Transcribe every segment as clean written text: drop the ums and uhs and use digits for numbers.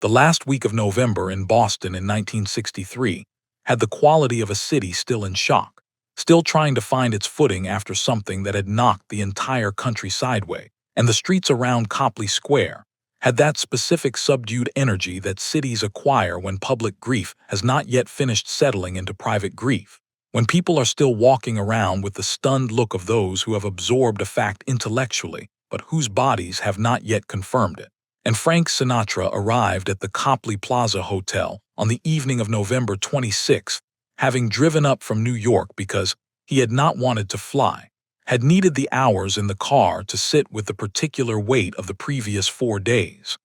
The last week of November in Boston in 1963 had the quality of a city still in shock, still trying to find its footing after something that had knocked the entire country sideways, and the streets around Copley Square had that specific subdued energy that cities acquire when public grief has not yet finished settling into private grief, when people are still walking around with the stunned look of those who have absorbed a fact intellectually but whose bodies have not yet confirmed it. And Frank Sinatra arrived at the Copley Plaza Hotel on the evening of November 26th, having driven up from New York because he had not wanted to fly, had needed the hours in the car to sit with the particular weight of the previous 4 days.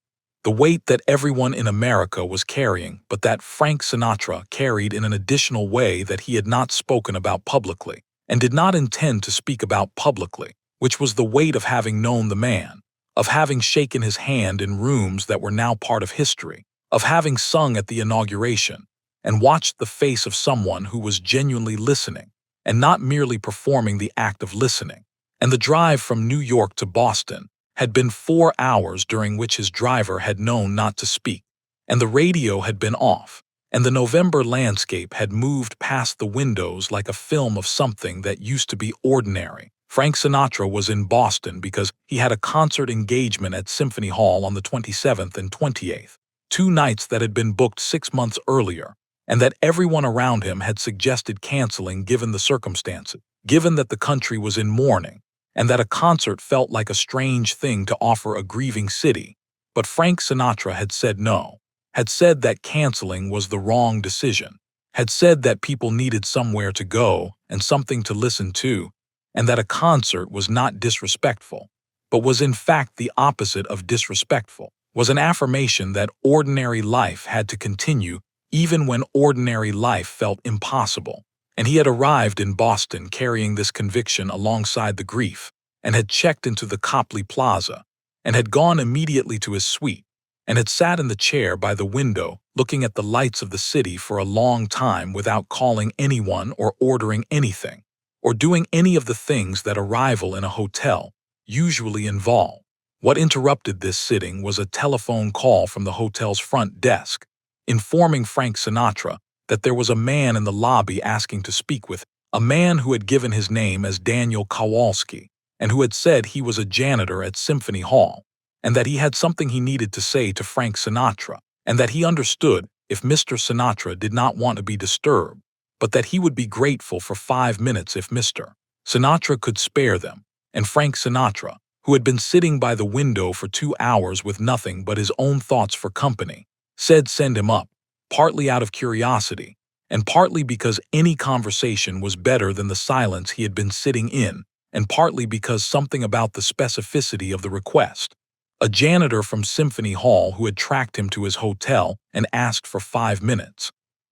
The weight that everyone in America was carrying, but that Frank Sinatra carried in an additional way that he had not spoken about publicly, and did not intend to speak about publicly, which was the weight of having known the man, of having shaken his hand in rooms that were now part of history, of having sung at the inauguration, and watched the face of someone who was genuinely listening, and not merely performing the act of listening. And the drive from New York to Boston had been 4 hours during which his driver had known not to speak, and the radio had been off, and the November landscape had moved past the windows like a film of something that used to be ordinary. Frank Sinatra was in Boston because he had a concert engagement at Symphony Hall on the 27th and 28th, 2 nights that had been booked 6 months earlier, and that everyone around him had suggested canceling given the circumstances, given that the country was in mourning, and that a concert felt like a strange thing to offer a grieving city. But Frank Sinatra had said no, had said that canceling was the wrong decision, had said that people needed somewhere to go and something to listen to, and that a concert was not disrespectful, but was in fact the opposite of disrespectful, was an affirmation that ordinary life had to continue even when ordinary life felt impossible. And he had arrived in Boston carrying this conviction alongside the grief, and had checked into the Copley Plaza, and had gone immediately to his suite, and had sat in the chair by the window looking at the lights of the city for a long time without calling anyone or ordering anything, or doing any of the things that arrival in a hotel usually involve. What interrupted this sitting was a telephone call from the hotel's front desk, informing Frank Sinatra that there was a man in the lobby asking to speak with a man who had given his name as Daniel Kowalski, and who had said he was a janitor at Symphony Hall, and that he had something he needed to say to Frank Sinatra, and that he understood if Mr. Sinatra did not want to be disturbed, but that he would be grateful for 5 minutes if Mr. Sinatra could spare them. And Frank Sinatra, who had been sitting by the window for 2 hours with nothing but his own thoughts for company, said send him up, partly out of curiosity, and partly because any conversation was better than the silence he had been sitting in, and partly because something about the specificity of the request. A janitor from Symphony Hall who had tracked him to his hotel and asked for 5 minutes,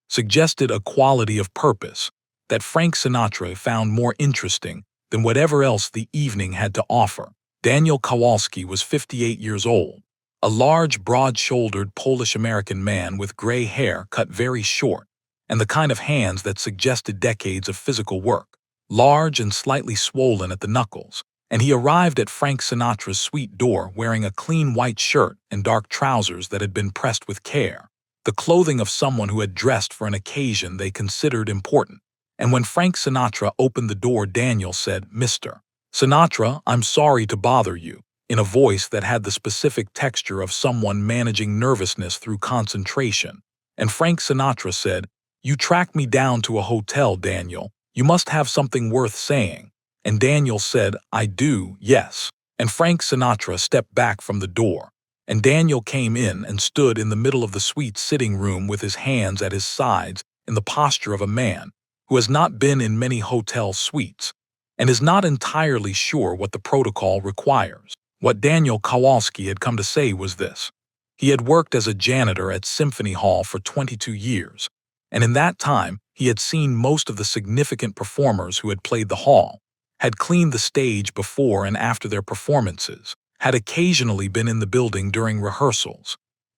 suggested a quality of purpose that Frank Sinatra found more interesting than whatever else the evening had to offer. Daniel Kowalski was 58 years old, a large, broad-shouldered Polish-American man with gray hair cut very short, and the kind of hands that suggested decades of physical work, large and slightly swollen at the knuckles, and he arrived at Frank Sinatra's suite door wearing a clean white shirt and dark trousers that had been pressed with care, the clothing of someone who had dressed for an occasion they considered important. And when Frank Sinatra opened the door, Daniel said, "Mr. Sinatra, I'm sorry to bother you," in a voice that had the specific texture of someone managing nervousness through concentration. And Frank Sinatra said, "You tracked me down to a hotel, Daniel. You must have something worth saying." And Daniel said, "I do, yes." And Frank Sinatra stepped back from the door, and Daniel came in and stood in the middle of the suite sitting room with his hands at his sides in the posture of a man who has not been in many hotel suites and is not entirely sure what the protocol requires. What Daniel Kowalski had come to say was this. He had worked as a janitor at Symphony Hall for 22 years, and in that time he had seen most of the significant performers who had played the hall, had cleaned the stage before and after their performances, had occasionally been in the building during rehearsals,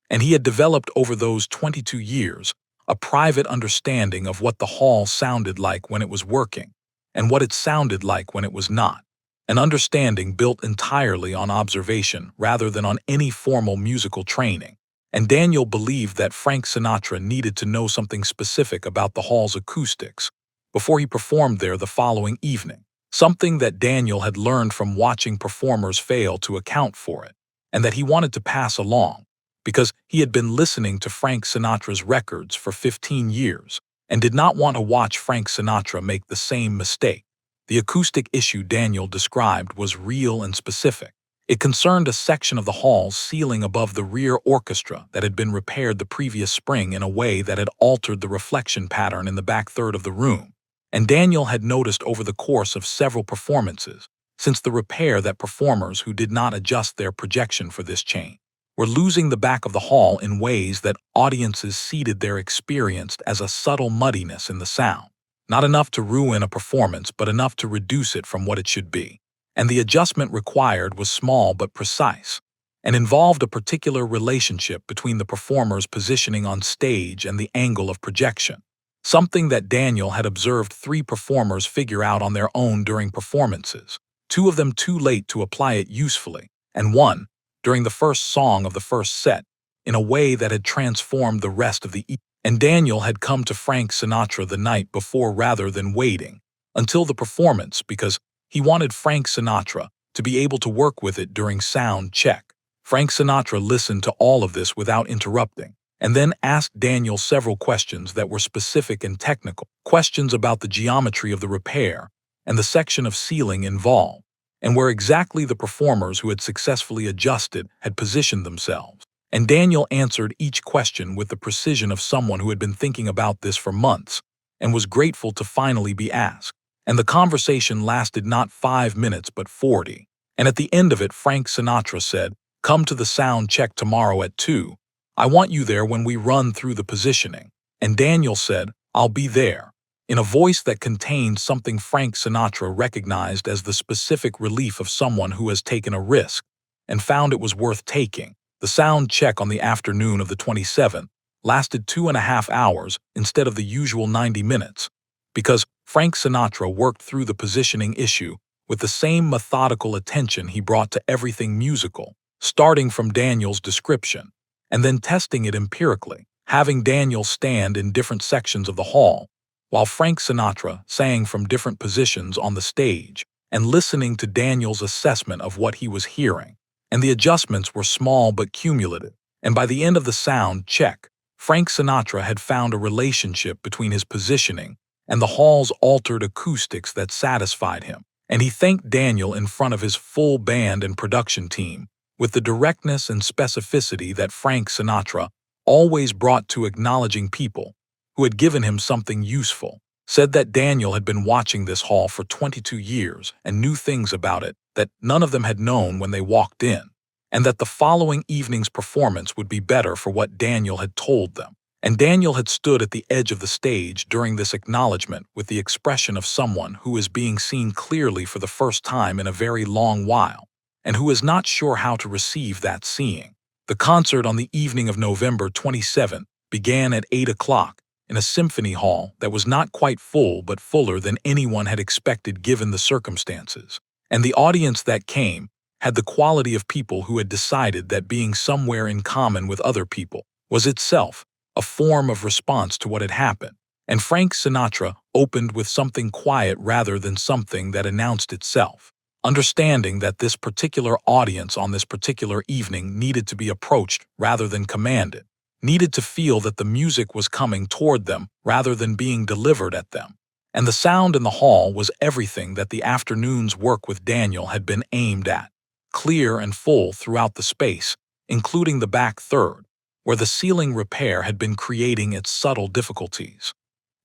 and he had developed over those 22 years a private understanding of what the hall sounded like when it was working and what it sounded like when it was not, an understanding built entirely on observation rather than on any formal musical training. and Daniel believed that Frank Sinatra needed to know something specific about the hall's acoustics before he performed there the following evening, something that Daniel had learned from watching performers fail to account for it, and that he wanted to pass along, because he had been listening to Frank Sinatra's records for 15 years and did not want to watch Frank Sinatra make the same mistake. The acoustic issue Daniel described was real and specific. It concerned a section of the hall's ceiling above the rear orchestra that had been repaired the previous spring in a way that had altered the reflection pattern in the back third of the room, and Daniel had noticed over the course of several performances, since the repair, that performers who did not adjust their projection for this change were losing the back of the hall in ways that audiences seated there experienced as a subtle muddiness in the sound, not enough to ruin a performance but enough to reduce it from what it should be. And the adjustment required was small but precise, and involved a particular relationship between the performer's positioning on stage and the angle of projection, something that Daniel had observed 3 performers figure out on their own during performances, 2 of them too late to apply it usefully, and 1, during the first song of the first set, in a way that had transformed the rest of the evening. And Daniel had come to Frank Sinatra the night before rather than waiting until the performance, because he wanted Frank Sinatra to be able to work with it during sound check. Frank Sinatra listened to all of this without interrupting, and then asked Daniel several questions that were specific and technical, questions about the geometry of the repair and the section of ceiling involved, and where exactly the performers who had successfully adjusted had positioned themselves. And Daniel answered each question with the precision of someone who had been thinking about this for months and was grateful to finally be asked. And the conversation lasted not 5 minutes but 40. And at the end of it, Frank Sinatra said, "Come to the sound check tomorrow at 2. I want you there when we run through the positioning." And Daniel said, "I'll be there," in a voice that contained something Frank Sinatra recognized as the specific relief of someone who has taken a risk and found it was worth taking. The sound check on the afternoon of the 27th lasted 2.5 hours instead of the usual 90 minutes, because Frank Sinatra worked through the positioning issue with the same methodical attention he brought to everything musical, starting from Daniel's description, and then testing it empirically, having Daniel stand in different sections of the hall, while Frank Sinatra sang from different positions on the stage, and listening to Daniel's assessment of what he was hearing. And the adjustments were small but cumulative, and by the end of the sound check, Frank Sinatra had found a relationship between his positioning and the hall's altered acoustics that satisfied him, and he thanked Daniel in front of his full band and production team with the directness and specificity that Frank Sinatra always brought to acknowledging people who had given him something useful, said that Daniel had been watching this hall for 22 years and knew things about it that none of them had known when they walked in, and that the following evening's performance would be better for what Daniel had told them. And Daniel had stood at the edge of the stage during this acknowledgement with the expression of someone who is being seen clearly for the first time in a very long while, and who is not sure how to receive that seeing. The concert on the evening of November 27 began at 8 o'clock in a Symphony Hall that was not quite full but fuller than anyone had expected given the circumstances. And the audience that came had the quality of people who had decided that being somewhere in common with other people was itself a form of response to what had happened. And Frank Sinatra opened with something quiet rather than something that announced itself, understanding that this particular audience on this particular evening needed to be approached rather than commanded, needed to feel that the music was coming toward them rather than being delivered at them. And the sound in the hall was everything that the afternoon's work with Daniel had been aimed at, clear and full throughout the space, including the back third, where the ceiling repair had been creating its subtle difficulties.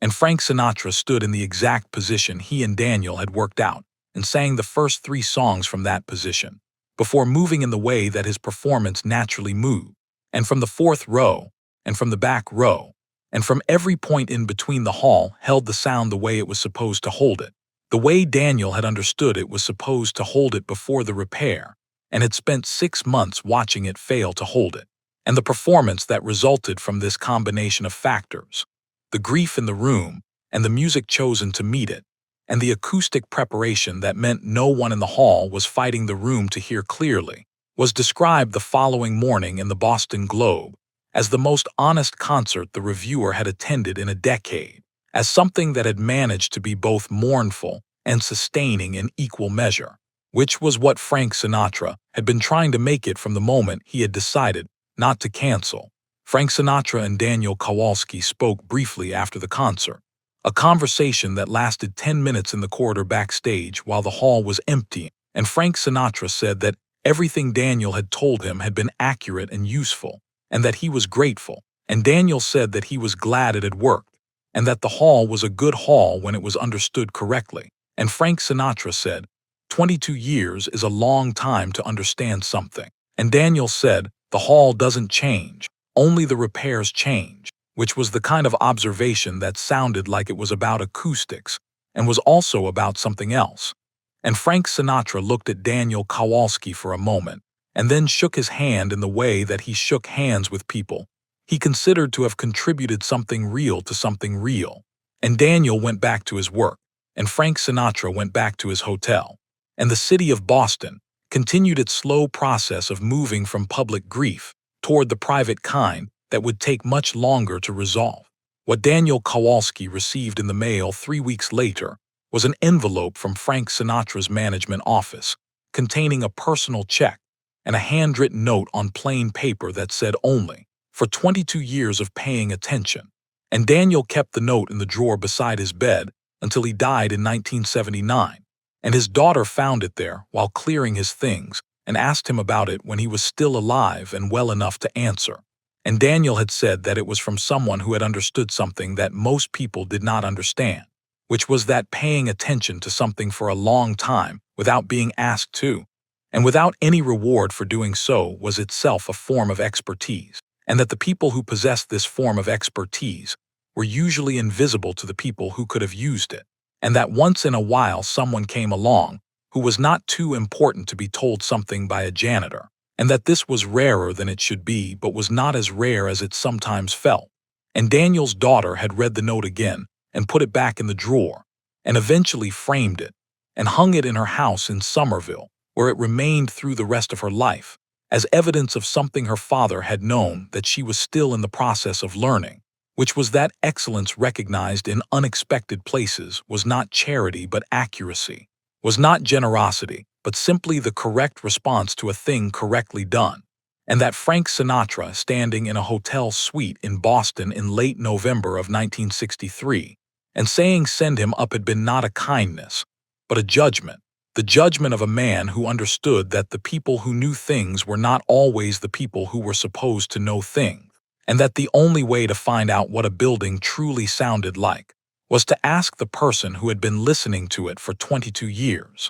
And Frank Sinatra stood in the exact position he and Daniel had worked out and sang the first 3 songs from that position, before moving in the way that his performance naturally moved, and from the 4th row, and from the back row, and from every point in between the hall held the sound the way it was supposed to hold it, the way Daniel had understood it was supposed to hold it before the repair, and had spent 6 months watching it fail to hold it. And the performance that resulted from this combination of factors, the grief in the room and the music chosen to meet it, and the acoustic preparation that meant no one in the hall was fighting the room to hear clearly, was described the following morning in the Boston Globe as the most honest concert the reviewer had attended in a decade, as something that had managed to be both mournful and sustaining in equal measure, which was what Frank Sinatra had been trying to make it from the moment he had decided not to cancel. Frank Sinatra and Daniel Kowalski spoke briefly after the concert, a conversation that lasted 10 minutes in the corridor backstage while the hall was empty, and Frank Sinatra said that everything Daniel had told him had been accurate and useful, and that he was grateful, and Daniel said that he was glad it had worked, and that the hall was a good hall when it was understood correctly. And Frank Sinatra said, 22 years is a long time to understand something. And Daniel said, the hall doesn't change, only the repairs change, which was the kind of observation that sounded like it was about acoustics and was also about something else. And Frank Sinatra looked at Daniel Kowalski for a moment, and then shook his hand in the way that he shook hands with people he considered to have contributed something real to something real. And Daniel went back to his work, and Frank Sinatra went back to his hotel. And the city of Boston continued its slow process of moving from public grief toward the private kind that would take much longer to resolve. What Daniel Kowalski received in the mail 3 weeks later was an envelope from Frank Sinatra's management office, containing a personal check and a handwritten note on plain paper that said only, for 22 years of paying attention. And Daniel kept the note in the drawer beside his bed until he died in 1979, and his daughter found it there while clearing his things and asked him about it when he was still alive and well enough to answer. And Daniel had said that it was from someone who had understood something that most people did not understand, which was that paying attention to something for a long time without being asked to, and without any reward for doing so, was itself a form of expertise, and that the people who possessed this form of expertise were usually invisible to the people who could have used it, and that once in a while someone came along who was not too important to be told something by a janitor, and that this was rarer than it should be but was not as rare as it sometimes felt. And Daniel's daughter had read the note again and put it back in the drawer, and eventually framed it and hung it in her house in Somerville, where it remained through the rest of her life, as evidence of something her father had known that she was still in the process of learning, which was that excellence recognized in unexpected places was not charity but accuracy, was not generosity but simply the correct response to a thing correctly done, and that Frank Sinatra, standing in a hotel suite in Boston in late November of 1963, and saying send him up had been not a kindness, but a judgment, the judgment of a man who understood that the people who knew things were not always the people who were supposed to know things, and that the only way to find out what a building truly sounded like was to ask the person who had been listening to it for 22 years.